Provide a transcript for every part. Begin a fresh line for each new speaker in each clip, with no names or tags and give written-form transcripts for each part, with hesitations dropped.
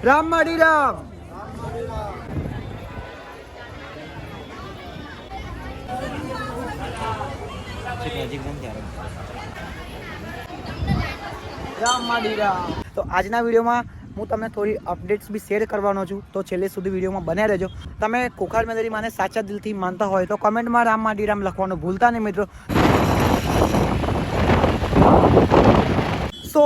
રામ માડી રામ. રામ માડી રામ. તો આજના વિડીયોમાં હું તમને થોડી અપડેટ્સ બી શેર કરવાનો છું, તો છેલ્લે સુધી વિડીયોમાં બન્યા રહેજો. તમે ખોખાર મેલડી માને સાચા દિલથી માનતા હોય તો કમેન્ટમાં રામ માડી રામ લખવાનું ભૂલતા નહીં મિત્રો. સો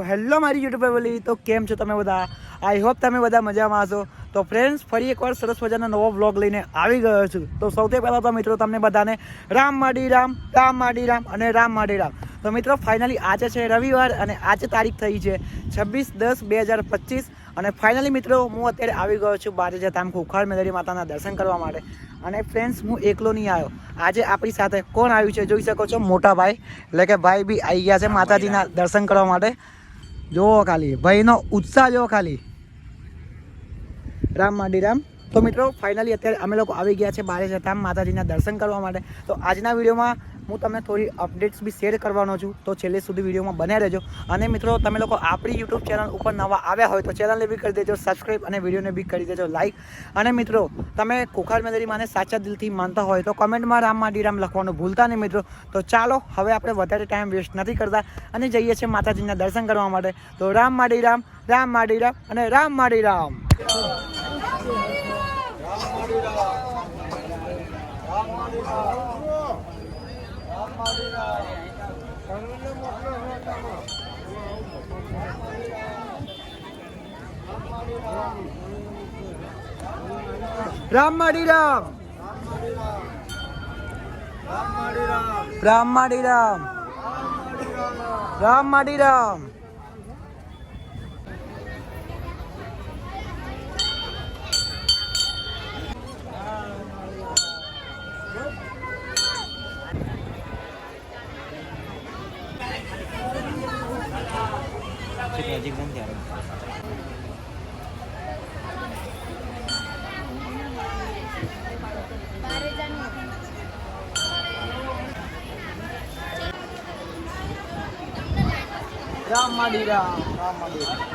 હેલો મારી યુટ્યુબ ફેમિલી, તો કેમ છો તમે બધા? આઈ હોપ તમે બધા મજામાં હશો. તો ફ્રેન્ડ્સ, ફરી એકવાર સરસ મજાનો નવો વ્લોગ લઈને આવી ગયો છું. તો સૌથી પહેલાં તો મિત્રો તમને બધાને રામ માડી રામ, રામ માડી રામ અને રામ માડી રામ. તો મિત્રો ફાઇનલી આજે છે રવિવાર અને આજે તારીખ થઈ છે 26/10/2025 અને ફાઇનલી મિત્રો હું અત્યારે આવી ગયો છું બારેજા ધામ ખોખાર મેલડી માતાના દર્શન કરવા માટે. અને ફ્રેન્ડ્સ, હું એકલો નહીં આવ્યો. આજે આપણી સાથે કોણ આવ્યું છે જોઈ શકો છો, મોટા ભાઈ એટલે કે ભાઈ બી આવી ગયા છે માતાજીના દર્શન કરવા માટે. જુઓ ખાલી ભાઈનો ઉત્સાહ, જુઓ ખાલી. રામ માડી રામ. તો મિત્રો ફાઇનલી અત્યારે અમે લોકો આવી ગયા છે બારેજા ધામ માતાજીના દર્શન કરવા માટે. તો આજના વિડીયોમાં હું તમને થોડી અપડેટ્સ બી શેર કરવાનો છું, તો છેલ્લે સુધી વિડીયોમાં બન્યા રહેજો. અને મિત્રો તમે લોકો આપણી યુટ્યુબ ચેનલ ઉપર નવા આવ્યા હોય તો ચેનલને બી કરી દેજો સબસ્ક્રાઈબ અને વિડીયોને બી કરી દેજો લાઈક. અને મિત્રો તમે ખોખાર મેલડી માને સાચા દિલથી માનતા હોય તો કમેન્ટમાં રામ માડી રામ લખવાનું ભૂલતા નહીં મિત્રો. તો ચાલો હવે આપણે વધારે ટાઈમ વેસ્ટ નથી કરતા અને જઈએ છીએ માતાજીના દર્શન કરવા માટે. તો રામ માડી રામ, રામ માડી રામ અને રામ માડી રામ. રામ માડી રામ, રામ માડી રામ, રામ માડી રામ. રામ માડી રામ, રામ માડી રામ.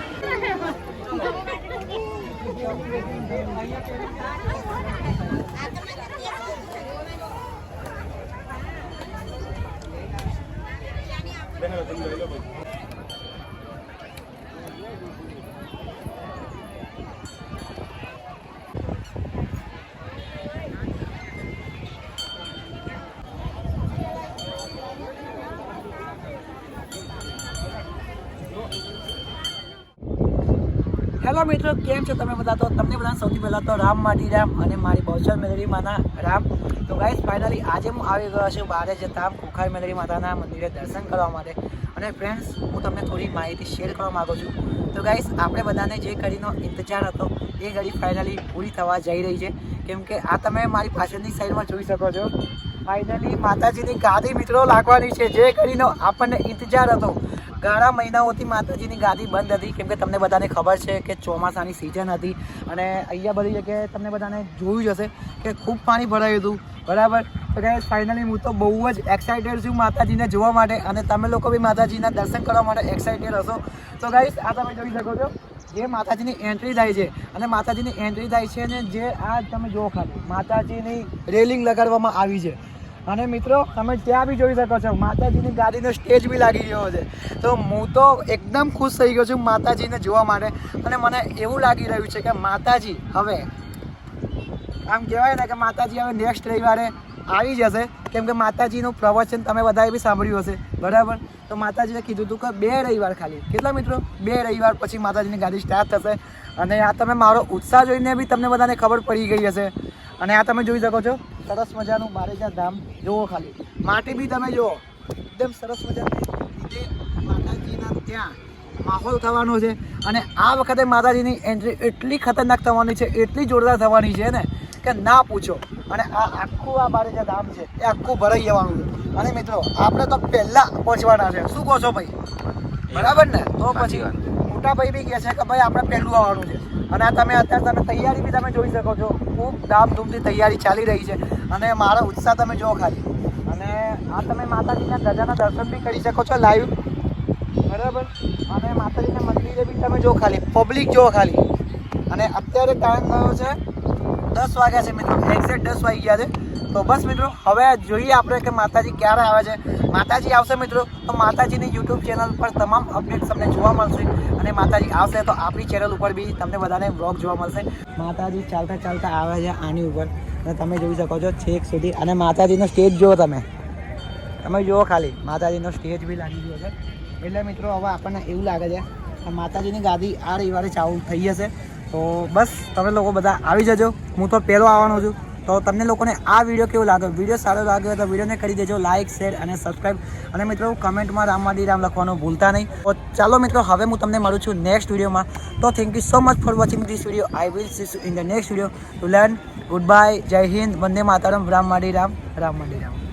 હેલો મિત્રો, કેમ છો તમે બધા? તો તમને બધા સૌથી પહેલાં તો રામ માડી રામ અને મારી બહુચર મેલડી માના રામ. તો ગાઈસ ફાઇનલી આજે હું આવી ગયો છું બારેજા ધામ ખોખાર મેલડી માતાના મંદિરે દર્શન કરવા માટે. અને ફ્રેન્ડ્સ, હું તમને થોડી માહિતી શેર કરવા માગું છું. તો ગાઈસ, આપણે બધાને જે ઘડીનો ઇંતજાર હતો એ ઘડી ફાઇનલી પૂરી થવા જઈ રહી છે. કેમ કે આ તમે મારી પાછળની સાઈડમાં જોઈ શકો છો, ફાઇનલી માતાજીની ગાદી મિત્રો લાગવાની છે. જે ઘડીનો આપણને ઇંતજાર હતો, ઘણા મહિનાઓથી માતાજીની ગાદી બંધ હતી. કેમ કે તમને બધાને ખબર છે કે ચોમાસાની સિઝન હતી અને અહીંયા બધી જગ્યાએ તમને બધાને જોયું જ હશે કે ખૂબ પાણી ભરાયું હતું, બરાબર. તો ગાઈસ ફાઇનલી હું તો બહુ જ એક્સાઇટેડ છું માતાજીને જોવા માટે અને તમે લોકો બી માતાજીના દર્શન કરવા માટે એક્સાઇટેડ હશો. તો ગાઈસ આ તમે જોઈ શકો છો, જે માતાજીની એન્ટ્રી થાય છે અને માતાજીની એન્ટ્રી થાય છે ને જે આ તમે જુઓ ખાલી માતાજીની રેલિંગ લગાડવામાં આવી છે. અને મિત્રો તમે ત્યાં બી જોઈ શકો છો માતાજીની ગાડીનો સ્ટેજ બી લાગી ગયો છે. તો હું તો એકદમ ખુશ થઈ ગયો છું માતાજીને જોવા માટે. અને મને એવું લાગી રહ્યું છે કે માતાજી હવે આમ કહેવાય ને કે માતાજી હવે નેક્સ્ટ રવિવારે આવી જશે. કેમ કે માતાજીનું પ્રવચન તમે બધાએ બી સાંભળ્યું હશે, બરાબર. તો માતાજીએ કીધું હતું કે 2 રવિવાર ખાલી, કેટલા મિત્રો, 2 રવિવાર પછી માતાજીની ગાડી સ્ટાર્ટ થશે. અને આ તમે મારો ઉત્સાહ જોઈને બી તમને બધાને ખબર પડી ગઈ હશે. અને આ તમે જોઈ શકો છો સરસ મજાનું બારેજા ધામ, જુઓ ખાલી માટી બી તમે જુઓ, એકદમ સરસ મજાની માતાજીના ત્યાં માહોલ થવાનો છે. અને આ વખતે માતાજીની એન્ટ્રી એટલી ખતરનાક થવાની છે, એટલી જોરદાર થવાની છે ને કે ના પૂછો. અને આ આખું આ બારેજા ધામ છે એ આખું ભરાઈ જવાનું છે. અને મિત્રો આપણે તો પહેલાં પહોંચવાના છે, શું કહો છો ભાઈ? બરાબર ને? તો પછી મોટા ભાઈ બી કહે છે કે ભાઈ આપણે પહેલું આવવાનું છે. અને આ તમે અત્યારે તમે તૈયારી બી તમે જોઈ શકો છો, ખૂબ ધામધૂમથી તૈયારી ચાલી રહી છે. અને મારો ઉત્સાહ તમે જુઓ ખાલી. અને આ તમે માતાજીના ધજાના દર્શન બી કરી શકો છો લાઈવ, બરાબર. અને માતાજીના મંદિરે બી તમે જો ખાલી પબ્લિક જો ખાલી અને અત્યારે ટાઈમ ગયો છે 10 વાગ્યા છે મિત્રો, એક્ઝેક્ટ 10 વાગી ગયા છે. તો બસ મિત્રો હવે જોઈએ આપણે કે માતાજી ક્યારે આવે છે. માતાજી આવશે મિત્રો તો માતાજીની યુટ્યુબ ચેનલ પર તમામ અપડેટ્સ તમને જોવા મળશે, અને માતાજી આવશે તો આપણી ચેનલ ઉપર બી તમને બધાને બ્લોગ જોવા મળશે. માતાજી ચાલતા ચાલતા આવે છે આની ઉપર, અને તમે જોઈ શકો છો છેક સુધી. અને માતાજીનો સ્ટેજ જુઓ તમે જુઓ ખાલી, માતાજીનો સ્ટેજ બી લાગી ગયો છે. એટલે મિત્રો હવે આપણને એવું લાગે છે કે માતાજીની ગાદી આ રવિવારે ચાલુ થઈ જશે. તો બસ તમે લોકો બધા આવી જજો, હું તો પહેલો આવવાનો છું. તો તમને લોકોને આ વિડીયો કેવો લાગ્યો? વિડીયો સારો લાગ્યો હોય તો વિડીયોને કરી દેજો લાઇક, શેર અને સબસ્ક્રાઈબ. અને મિત્રો કમેન્ટમાં રામ માડી રામ લખવાનું ભૂલતા નહીં. તો ચાલો મિત્રો હવે હું તમને મળું છું નેક્સ્ટ વિડીયોમાં. તો thank you so much for watching this video. I will see you in the next video. To learn good bye, જય હિન્દ, વંદે માતરમ, રામ માડી રામ, રામ માડી રામ.